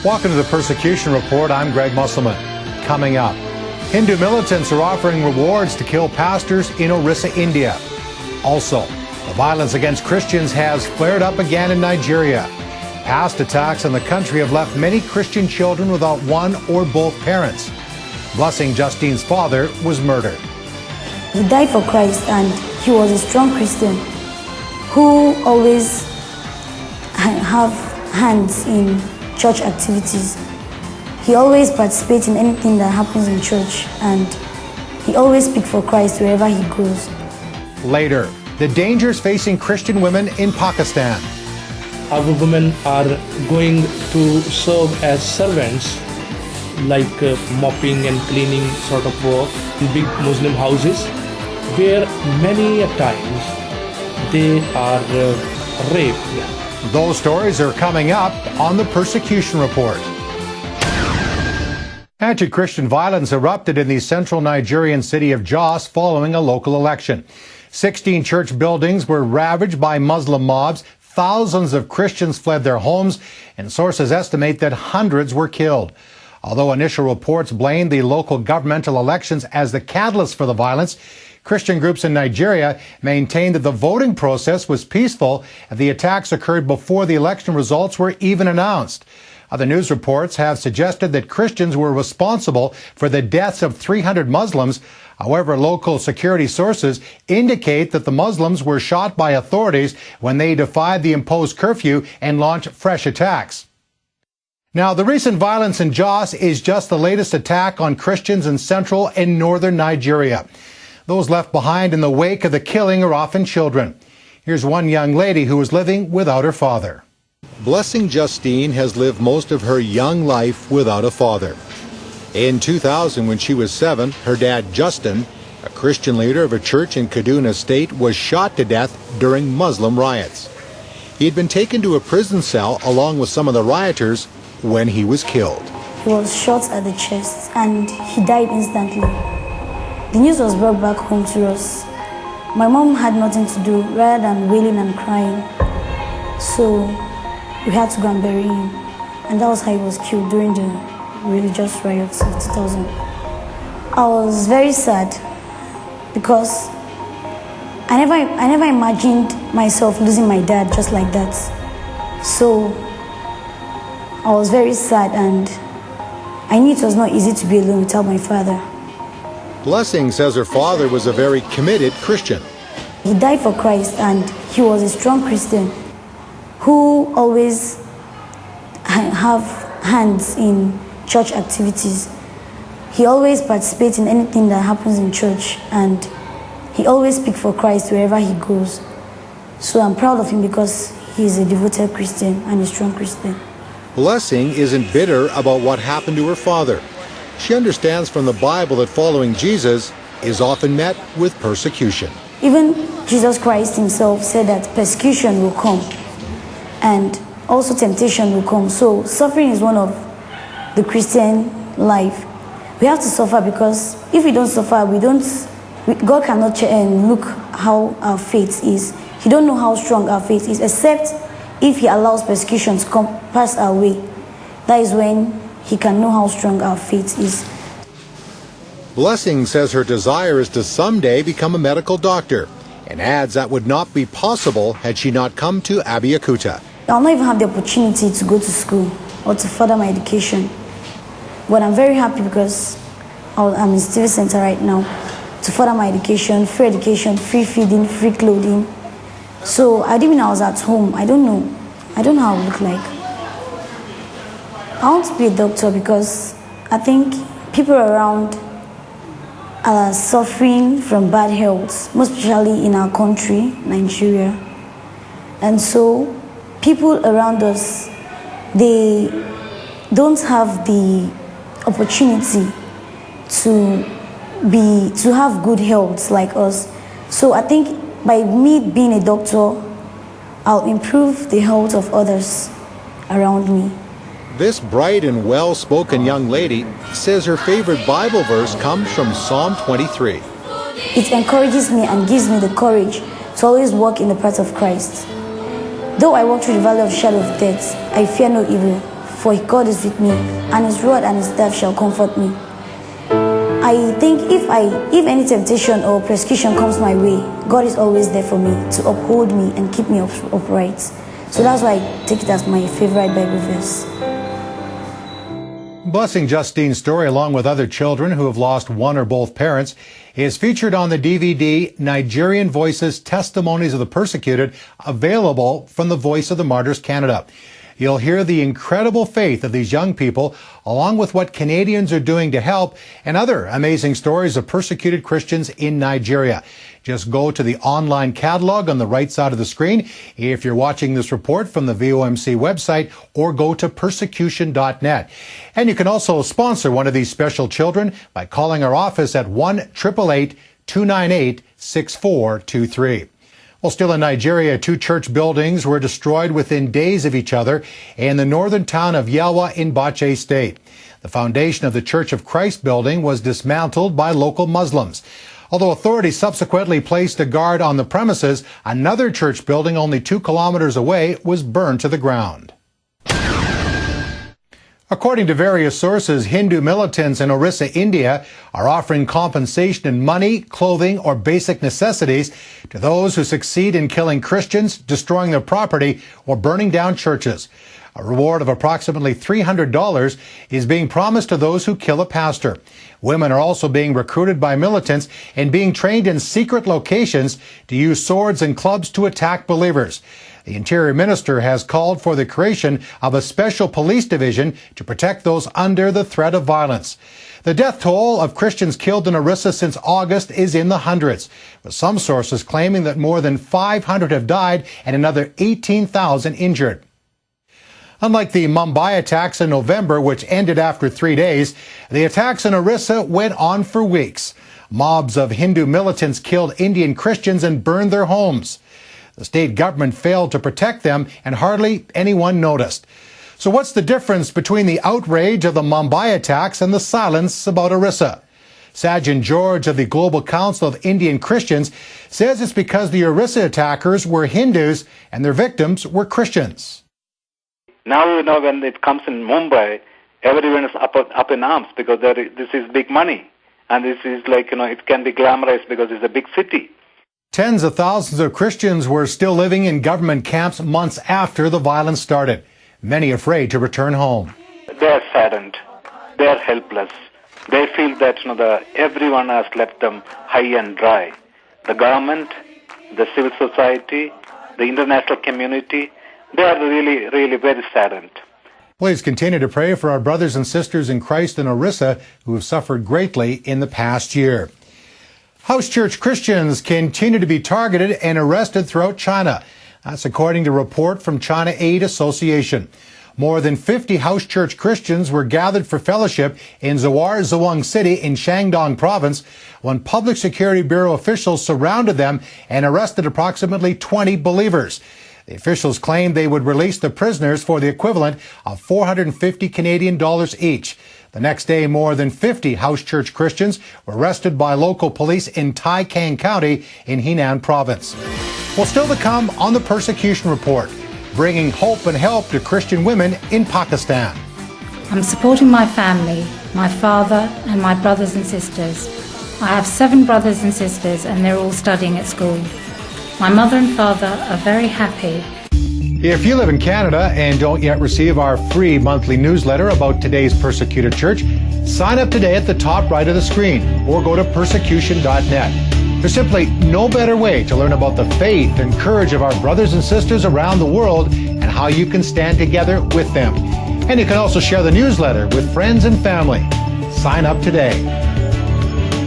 Welcome to the Persecution Report. I'm Greg Musselman. Coming up, Hindu militants are offering rewards to kill pastors in Orissa, India. Also, the violence against Christians has flared up again in Nigeria. Past attacks in the country have left many Christian children without one or both parents. Blessing Justine's father was murdered. He died for Christ, and he was a strong Christian who always have hands in church activities. He always participates in anything that happens in church, and he always speaks for Christ wherever he goes. Later, the dangers facing Christian women in Pakistan. Our women are going to serve as servants, like mopping and cleaning sort of work in big Muslim houses, where many a times they are raped. Those stories are coming up on the Persecution Report. Anti-Christian violence erupted in the central Nigerian city of Jos following a local election. 16 church buildings were ravaged by Muslim mobs. Thousands of Christians fled their homes, and sources estimate that hundreds were killed. Although initial reports blamed the local governmental elections as the catalyst for the violence, Christian groups in Nigeria maintained that the voting process was peaceful and the attacks occurred before the election results were even announced. Other news reports have suggested that Christians were responsible for the deaths of 300 Muslims. However, local security sources indicate that the Muslims were shot by authorities when they defied the imposed curfew and launched fresh attacks. Now, the recent violence in Jos is just the latest attack on Christians in central and northern Nigeria. Those left behind in the wake of the killing are often children. Here's one young lady who was living without her father. Blessing Justine has lived most of her young life without a father. In 2000, when she was 7, her dad, Justin, a Christian leader of a church in Kaduna State, was shot to death during Muslim riots. He had been taken to a prison cell along with some of the rioters when he was killed. He was shot at the chest, and he died instantly. The news was brought back home to us. My mom had nothing to do rather than wailing and crying. So we had to go and bury him. And that was how he was killed during the religious riots of 2000. I was very sad because I never imagined myself losing my dad just like that. So I was very sad, and I knew it was not easy to be alone without my father. Blessing says her father was a very committed Christian. He died for Christ, and he was a strong Christian who always have hands in church activities. He always participates in anything that happens in church, and he always speaks for Christ wherever he goes. So I'm proud of him because he's a devoted Christian and a strong Christian. Blessing isn't bitter about what happened to her father. She understands from the Bible that following Jesus is often met with persecution. Even Jesus Christ himself said that persecution will come and also temptation will come. So suffering is one of the Christian life. We have to suffer because if we don't suffer, God cannot look how our faith is. He don't know how strong our faith is, except if he allows persecution to come pass our way. That is when he can know how strong our faith is. Blessing says her desire is to someday become a medical doctor, and adds that would not be possible had she not come to Abeokuta. I'll not even have the opportunity to go to school or to further my education. But I'm very happy because I'm in Stevie Center right now to further my education, free feeding, free clothing. So I didn't mean I was at home. I don't know how I look like. I want to be a doctor because I think people around are suffering from bad health, most especially in our country, Nigeria. And so people around us, they don't have the opportunity to have good health like us. So I think by me being a doctor, I'll improve the health of others around me. This bright and well-spoken young lady says her favorite Bible verse comes from Psalm 23. It encourages me and gives me the courage to always walk in the path of Christ. Though I walk through the valley of the shadow of death, I fear no evil, for God is with me, and his rod and his staff shall comfort me. I think if any temptation or persecution comes my way, God is always there for me to uphold me and keep me upright. So that's why I take it as my favorite Bible verse. Blessing Justine's story, along with other children who have lost one or both parents, is featured on the DVD Nigerian Voices Testimonies of the Persecuted, available from the Voice of the Martyrs Canada. You'll hear the incredible faith of these young people, along with what Canadians are doing to help, and other amazing stories of persecuted Christians in Nigeria. Just go to the online catalog on the right side of the screen if you're watching this report from the VOMC website, or go to persecution.net. And you can also sponsor one of these special children by calling our office at 1-888-298-6423. Well, still in Nigeria, 2 church buildings were destroyed within days of each other in the northern town of Yelwa in Bache State. The foundation of the Church of Christ building was dismantled by local Muslims. Although authorities subsequently placed a guard on the premises, another church building only 2 kilometers away was burned to the ground. According to various sources, Hindu militants in Orissa, India, are offering compensation in money, clothing, or basic necessities to those who succeed in killing Christians, destroying their property, or burning down churches. A reward of approximately $300 is being promised to those who kill a pastor. Women are also being recruited by militants and being trained in secret locations to use swords and clubs to attack believers. The Interior Minister has called for the creation of a special police division to protect those under the threat of violence. The death toll of Christians killed in Orissa since August is in the hundreds, with some sources claiming that more than 500 have died and another 18,000 injured. Unlike the Mumbai attacks in November, which ended after 3 days, the attacks in Orissa went on for weeks. Mobs of Hindu militants killed Indian Christians and burned their homes. The state government failed to protect them, and hardly anyone noticed. So what's the difference between the outrage of the Mumbai attacks and the silence about Orissa? Sajan George of the Global Council of Indian Christians says it's because the Orissa attackers were Hindus and their victims were Christians. Now, when it comes in Mumbai, everyone is up in arms because this is big money. And this is it can be glamorized because it's a big city. Tens of thousands of Christians were still living in government camps months after the violence started, many afraid to return home. They are saddened. They are helpless. They feel that everyone has left them high and dry. The government, the civil society, the international community, they are really, really very saddened. Please continue to pray for our brothers and sisters in Christ in Orissa who have suffered greatly in the past year. House church Christians continue to be targeted and arrested throughout China. That's according to a report from China Aid Association. More than 50 house church Christians were gathered for fellowship in Zawar Zawang City in Shandong Province when Public Security Bureau officials surrounded them and arrested approximately 20 believers. The officials claimed they would release the prisoners for the equivalent of 450 Canadian dollars each. The next day, more than 50 house church Christians were arrested by local police in Tai Kang County in Henan Province. Well, still to come on the Persecution Report, bringing hope and help to Christian women in Pakistan. I'm supporting my family, my father and my brothers and sisters. I have 7 brothers and sisters and they're all studying at school. My mother and father are very happy. If you live in Canada and don't yet receive our free monthly newsletter about today's persecuted church, sign up today at the top right of the screen or go to persecution.net. There's simply no better way to learn about the faith and courage of our brothers and sisters around the world and how you can stand together with them. And you can also share the newsletter with friends and family. Sign up today.